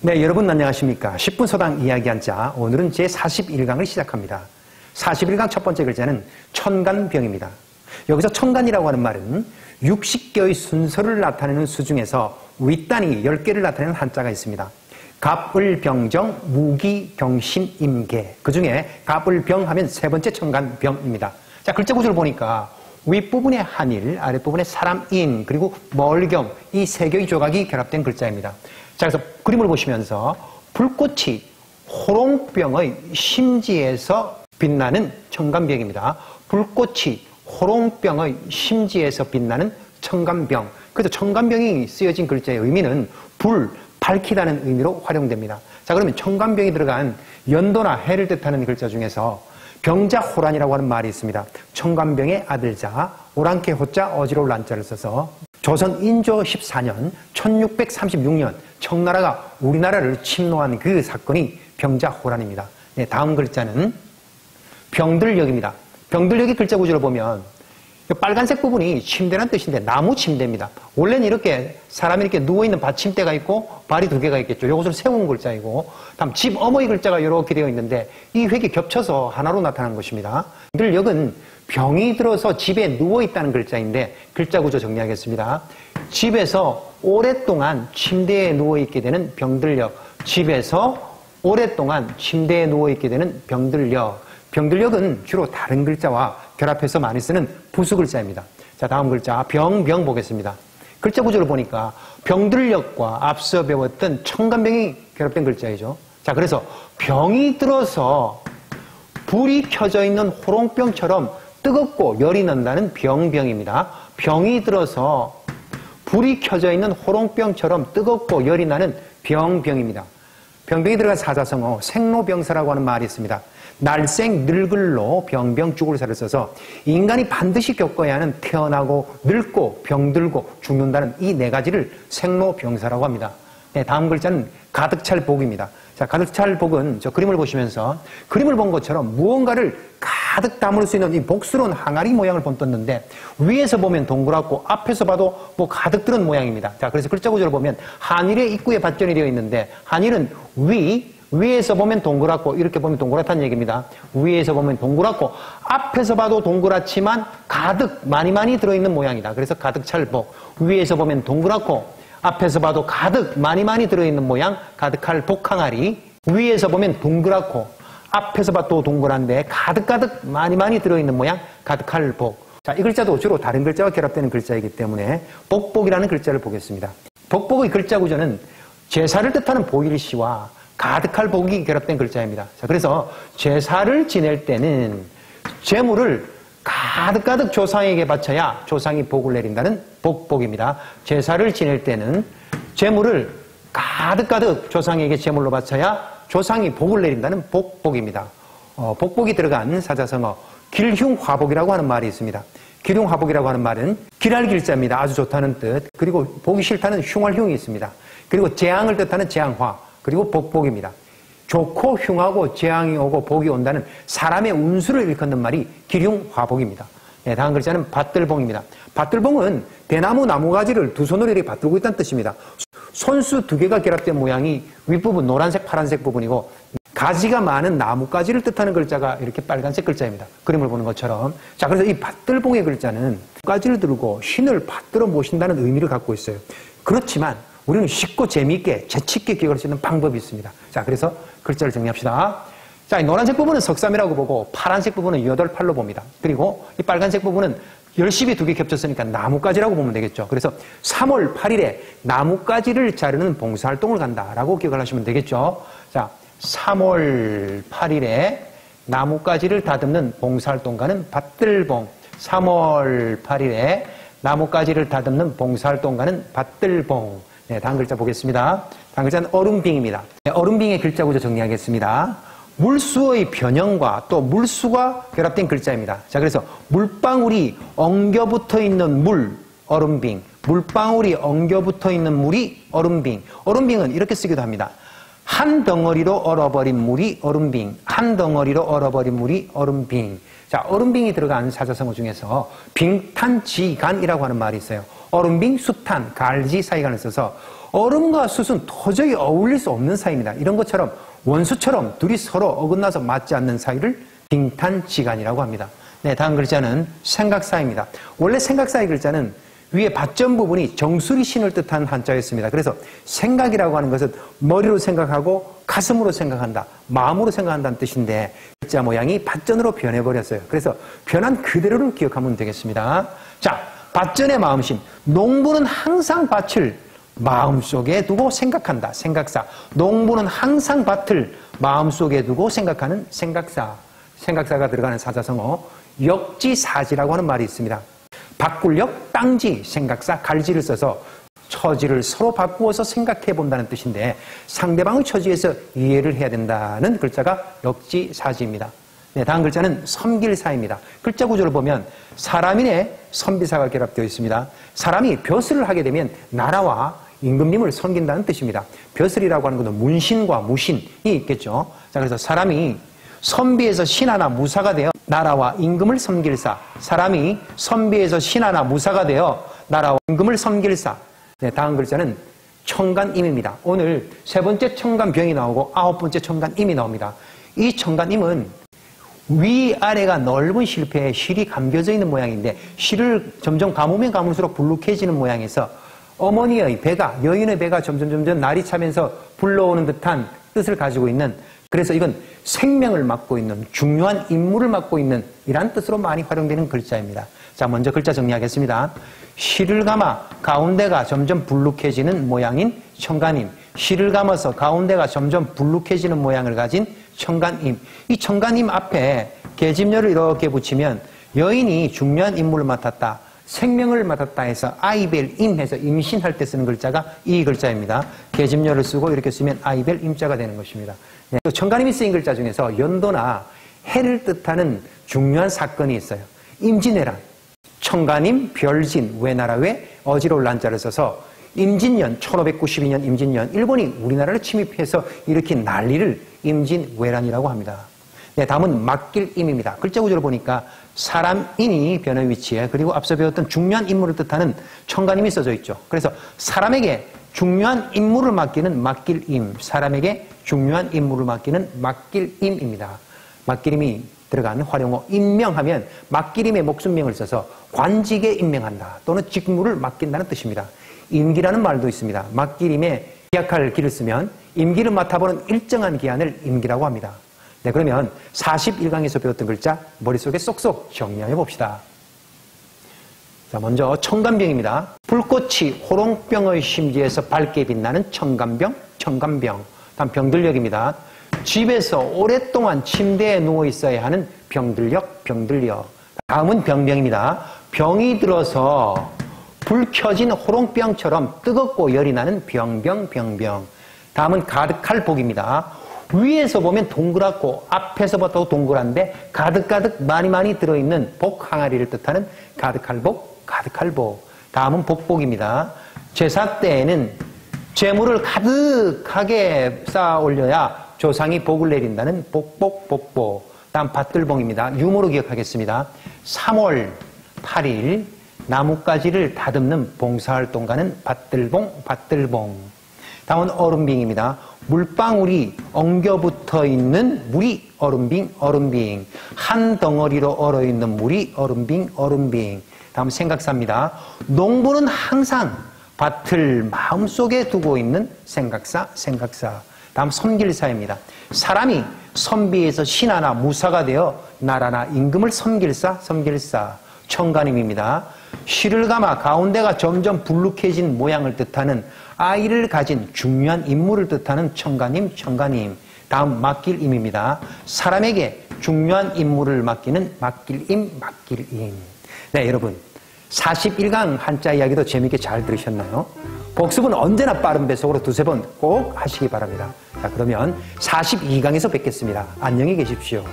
네, 여러분 안녕하십니까. 10분 서당 이야기 한자, 오늘은 제41강을 시작합니다. 41강 첫 번째 글자는 천간병입니다. 여기서 천간이라고 하는 말은 60개의 순서를 나타내는 수 중에서 윗단이 10개를 나타내는 한자가 있습니다. 갑을병정, 무기, 병신, 임계. 그 중에 갑을병 하면 세 번째 천간병입니다. 자, 글자 구조를 보니까 윗부분에 한일, 아랫부분에 사람인, 그리고 멀경, 이 세 개의 조각이 결합된 글자입니다. 자, 그래서 그림을 보시면서 불꽃이 호롱병의 심지에서 빛나는 천간병입니다. 불꽃이 호롱병의 심지에서 빛나는 천간병. 그래서 천간병이 쓰여진 글자의 의미는 불, 밝히다는 의미로 활용됩니다. 자, 그러면 천간병이 들어간 연도나 해를 뜻하는 글자 중에서 병자호란이라고 하는 말이 있습니다. 천간병의 아들자, 오랑캐 호자, 어지러울 란자를 써서 조선 인조 14년 1636년 청나라가 우리나라를 침노한 그 사건이 병자호란입니다. 네, 다음 글자는 병들역입니다. 병들역의 글자 구조를 보면 빨간색 부분이 침대란 뜻인데 나무 침대입니다. 원래는 이렇게 사람이 이렇게 누워있는 받침대가 있고 발이 두 개가 있겠죠. 이것을 세운 글자이고, 다음 집 어머니 글자가 이렇게 되어 있는데 이 획이 겹쳐서 하나로 나타난 것입니다. 병들역은 병이 들어서 집에 누워있다는 글자인데 글자 구조 정리하겠습니다. 집에서 오랫동안 침대에 누워있게 되는 병들역, 집에서 오랫동안 침대에 누워있게 되는 병들역. 병들역은 주로 다른 글자와 결합해서 많이 쓰는 부수 글자입니다. 자, 다음 글자 병 보겠습니다. 글자 구조를 보니까 병들역과 앞서 배웠던 천간병이 결합된 글자이죠. 자, 그래서 병이 들어서 불이 켜져 있는 호롱병처럼 뜨겁고 열이 난다는 병입니다. 병이 들어서 불이 켜져 있는 호롱병처럼 뜨겁고 열이 나는 병입니다. 병병이 들어간 사자성어 생로병사라고 하는 말이 있습니다. 날생 늙을로 병병 죽을사를 써서 인간이 반드시 겪어야 하는 태어나고 늙고 병들고 죽는다는 이 네 가지를 생로병사라고 합니다. 네, 다음 글자는 가득찰 복입니다. 자, 가득찰 복은 저 그림을 보시면서 그림을 본 것처럼 무언가를 가득 담을 수 있는 이 복스러운 항아리 모양을 본떴는데 위에서 보면 동그랗고 앞에서 봐도 뭐 가득 들은 모양입니다. 자, 그래서 글자 구조를 보면 한일의 입구에 받전이 되어 있는데 한일은 위에서 보면 동그랗고 이렇게 보면 동그랗다는 얘기입니다. 위에서 보면 동그랗고 앞에서 봐도 동그랗지만 가득 많이 들어있는 모양이다. 그래서 가득찰 복. 위에서 보면 동그랗고 앞에서 봐도 가득 많이 들어있는 모양, 가득할 복항아리. 위에서 보면 동그랗고 앞에서 봐도 동그란데 가득 많이 들어있는 모양, 가득할 복. 자, 이 글자도 주로 다른 글자와 결합되는 글자이기 때문에 복복이라는 글자를 보겠습니다. 복복의 글자 구조는 제사를 뜻하는 보일시와 가득할 복이 결합된 글자입니다. 자, 그래서 제사를 지낼 때는 재물을 가득 조상에게 바쳐야 조상이 복을 내린다는 복복입니다. 제사를 지낼 때는 재물을 가득 조상에게 제물로 바쳐야 조상이 복을 내린다는 복복입니다. 복복이 들어간 사자성어 길흉화복이라고 하는 말이 있습니다. 길흉화복이라고 하는 말은 길할 길자입니다. 아주 좋다는 뜻. 그리고 보기 싫다는 흉할 흉이 있습니다. 그리고 재앙을 뜻하는 재앙화. 그리고 복복입니다. 좋고 흉하고 재앙이 오고 복이 온다는 사람의 운수를 일컫는 말이 기흉화복입니다. 네, 다음 글자는 밭들봉입니다. 밭들봉은 대나무 나무가지를 두 손으로 이렇게 받들고 있다는 뜻입니다. 손수 두 개가 결합된 모양이 윗부분 노란색 파란색 부분이고 가지가 많은 나무가지를 뜻하는 글자가 이렇게 빨간색 글자입니다. 그림을 보는 것처럼. 자, 그래서 이 밭들봉의 글자는 가지를 들고 신을 받들어 모신다는 의미를 갖고 있어요. 그렇지만 우리는 쉽고 재미있게 재치있게 기억할 수 있는 방법이 있습니다. 자, 그래서 글자를 정리합시다. 자, 이 노란색 부분은 석삼이라고 보고 파란색 부분은 여덟팔로 봅니다. 그리고 이 빨간색 부분은 열십이 두 개 겹쳤으니까 나뭇가지라고 보면 되겠죠. 그래서 3월 8일에 나뭇가지를 자르는 봉사활동을 간다라고 기억을 하시면 되겠죠. 자, 3월 8일에 나뭇가지를 다듬는 봉사활동 가는 밭들봉. 3월 8일에 나뭇가지를 다듬는 봉사활동 가는 밭들봉. 네, 다음 글자 보겠습니다. 다음 글자는 얼음빙입니다. 네, 얼음빙의 글자 구조 정리하겠습니다. 물수의 변형과 또 물수가 결합된 글자입니다. 자, 그래서 물방울이 엉겨붙어 있는 물, 얼음빙. 물방울이 엉겨붙어 있는 물이 얼음빙. 얼음빙은 이렇게 쓰기도 합니다. 한 덩어리로 얼어버린 물이 얼음빙. 한 덩어리로 얼어버린 물이 얼음빙. 자, 얼음빙이 들어간 사자성어 중에서 빙탄지간이라고 하는 말이 있어요. 얼음빙, 숫탄, 갈지 사이간을 써서 얼음과 숯은 도저히 어울릴 수 없는 사이입니다. 이런 것처럼 원수처럼 둘이 서로 어긋나서 맞지 않는 사이를 빙탄지간이라고 합니다. 네, 다음 글자는 생각사입니다. 원래 생각사의 글자는 위에 받점 부분이 정수리 신을 뜻하는 한자였습니다. 그래서 생각이라고 하는 것은 머리로 생각하고 가슴으로 생각한다, 마음으로 생각한다는 뜻인데 글자 모양이 받전으로 변해버렸어요. 그래서 변한 그대로를 기억하면 되겠습니다. 자, 받전의 마음심. 농부는 항상 밭을 마음속에 두고 생각한다. 생각사. 농부는 항상 밭을 마음속에 두고 생각하는 생각사. 생각사가 들어가는 사자성어 역지사지라고 하는 말이 있습니다. 바꿀역, 땅지, 생각사, 갈지를 써서 처지를 서로 바꾸어서 생각해 본다는 뜻인데 상대방의 처지에서 이해를 해야 된다는 글자가 역지사지입니다. 네, 다음 글자는 섬길사입니다. 글자 구조를 보면 사람인의 선비사가 결합되어 있습니다. 사람이 벼슬을 하게 되면 나라와 임금님을 섬긴다는 뜻입니다. 벼슬이라고 하는 것은 문신과 무신이 있겠죠. 자, 그래서 사람이 선비에서 신하나 무사가 되어 나라와 임금을 섬길사. 사람이 선비에서 신하나 무사가 되어 나라와 임금을 섬길사. 네, 다음 글자는 청간임입니다. 오늘 세 번째 청간병이 나오고 아홉 번째 청간임이 나옵니다. 이 청간임은 위아래가 넓은 실패에 실이 감겨져 있는 모양인데 실을 점점 감으면 감을수록 불룩해지는 모양에서 어머니의 배가, 여인의 배가 점점 날이 차면서 불러오는 듯한 뜻을 가지고 있는, 그래서 이건 생명을 맡고 있는 중요한 임무를 맡고 있는 이란 뜻으로 많이 활용되는 글자입니다. 자, 먼저 글자 정리하겠습니다. 실을 감아 가운데가 점점 불룩해지는 모양인 청간임. 실을 감아서 가운데가 점점 불룩해지는 모양을 가진 청간임. 이 청간임 앞에 계집녀를 이렇게 붙이면 여인이 중요한 임무를 맡았다, 생명을 맡았다 해서 아이벨임 해서 임신할 때 쓰는 글자가 이 글자입니다. 계집녀를 쓰고 이렇게 쓰면 아이벨임자가 되는 것입니다. 네. 청간임이 쓰인 글자 중에서 연도나 해를 뜻하는 중요한 사건이 있어요. 임진왜란, 청간임, 별진, 외나라 외, 어지러울 난자를 써서 임진년, 1592년 임진년, 일본이 우리나라를 침입해서 일으킨 난리를 임진왜란이라고 합니다. 네, 다음은 맡길임입니다. 글자 구조를 보니까 사람인이 변의 위치에, 그리고 앞서 배웠던 중요한 임무를 뜻하는 청간임이 써져 있죠. 그래서 사람에게 중요한 임무를 맡기는 맡길임, 사람에게 중요한 임무를 맡기는 맡길임입니다. 맡길임이 들어간 활용어 임명하면 맡길임의 목숨명을 써서 관직에 임명한다 또는 직무를 맡긴다는 뜻입니다. 임기라는 말도 있습니다. 맡길임에 기약할 기를 쓰면 임기를 맡아보는 일정한 기한을 임기라고 합니다. 네, 그러면 41강에서 배웠던 글자 머릿속에 쏙쏙 정리해 봅시다. 자, 먼저 청간병입니다. 불꽃이 호롱병의 심지에서 밝게 빛나는 청간병, 청간병. 다음 병들력입니다. 집에서 오랫동안 침대에 누워 있어야 하는 병들력, 병들력. 다음은 병병입니다. 병이 들어서 불 켜진 호롱병처럼 뜨겁고 열이 나는 병병, 병병. 다음은 가득할 복입니다. 위에서 보면 동그랗고 앞에서 봐도 동그란데 가득가득 많이 들어있는 복 항아리를 뜻하는 가득할 복, 가득할 복. 다음은 복복입니다. 제사 때에는 재물을 가득하게 쌓아 올려야 조상이 복을 내린다는 복복, 복복. 다음 밭들봉입니다. 유머로 기억하겠습니다. 3월 8일 나뭇가지를 다듬는 봉사활동가는 밭들봉, 밭들봉. 다음은 얼음빙입니다. 물방울이 엉겨붙어 있는 물이 얼음빙, 얼음빙. 한 덩어리로 얼어있는 물이 얼음빙, 얼음빙. 다음 생각사입니다. 농부는 항상 밭을 마음속에 두고 있는 생각사, 생각사. 다음 섬길사입니다. 사람이 선비에서 신하나 무사가 되어 나라나 임금을 섬길사, 섬길사. 청간임입니다. 실을 감아 가운데가 점점 불룩해진 모양을 뜻하는 아이를 가진 중요한 인물을 뜻하는 청간임, 청간임. 다음 맡길임입니다. 사람에게 중요한 임무를 맡기는 맡길임, 맡길임. 네, 여러분 41강 한자 이야기도 재미있게 잘 들으셨나요? 복습은 언제나 빠른 배속으로 두세 번 꼭 하시기 바랍니다. 자, 그러면 42강에서 뵙겠습니다. 안녕히 계십시오.